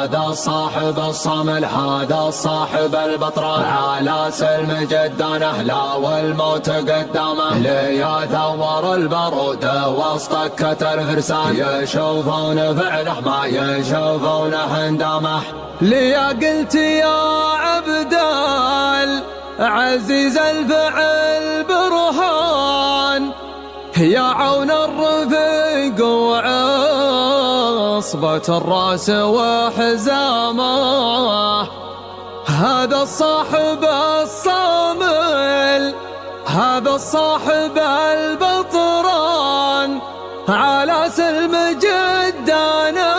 هذا الصاحب الصامل، هذا الصاحب البطران، على سلم جدانه لا والموت قدامه، ليثور البارود وسط كتر فرسان، يشوفون فعله ما يشوفون هندامه. ليا قلت يا عبد العزيز الفعل برهان، يا عون الرفيق وعصبة الراس وحزامه، هذا الصاحب الصامل، هذا الصاحب البطران، على سلم جدانه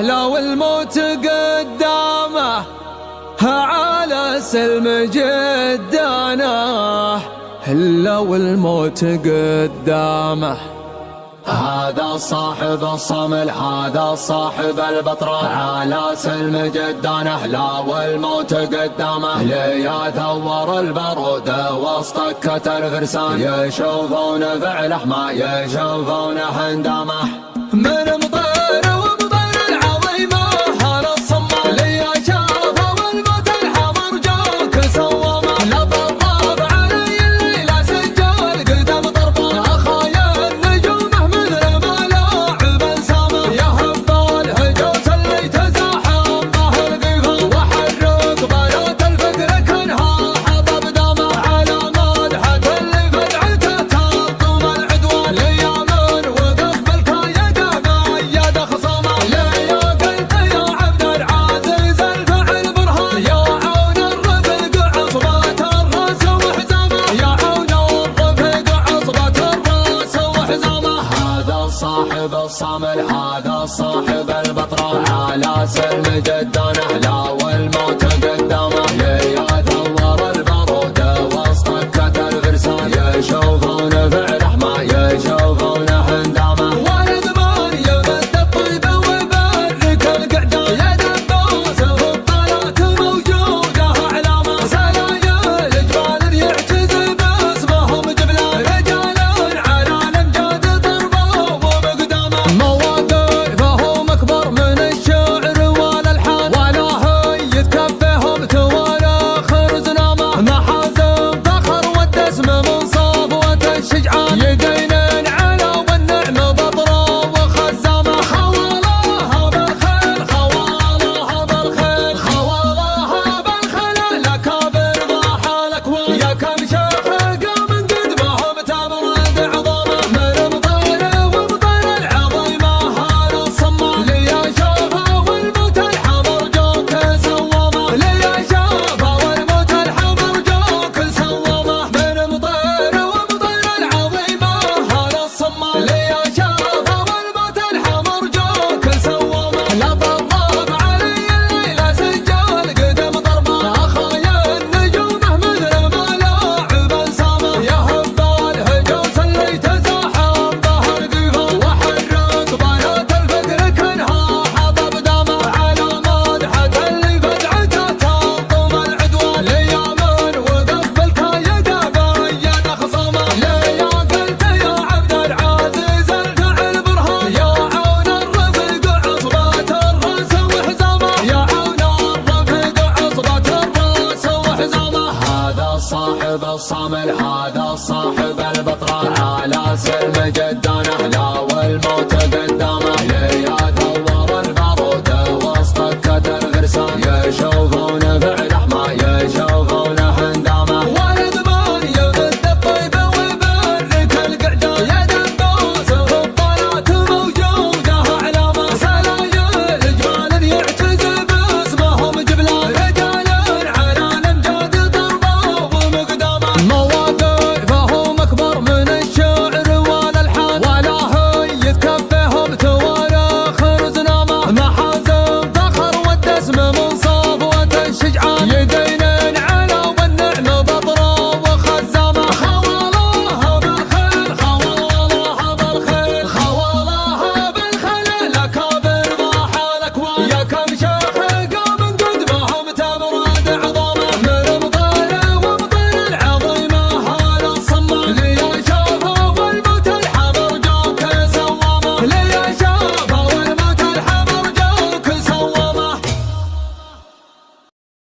لو الموت قدامه، على سلم جدانه لو الموت قدامه. هذا الصاحب الصامل، هذا الصاحب البطران، على سلم جدانه لا والموت قدامه، ليثور البارود وسط كتر فرسان، يشوفون فعله ما يشوفون هندامه. من مطير ومطير العظيمه هل الصمام، ليا شافه والموت الحمر جاك سوامه، لا طراف علي الليله سجال قدام طرفه، اخايا النجومه مثل ما لاعب انسامه، يا هبال هجوس اللي تزاحم ظاهر قيفه، وحرق بنات الفقر كانها حطب دامه، على مدحه اللي فدعته تضم العدوان، ليا من وقف بالكايده بايد خصامه، ليا قلت يا عبد العزيز الفعل برهان، يا عون الرفيق عصبة الراس وحزامه، يا عون الرفيق عصبة الراس وحزامه. هذا الصاحب الصامل، هذا الصاحب البطران، على سلم جدانه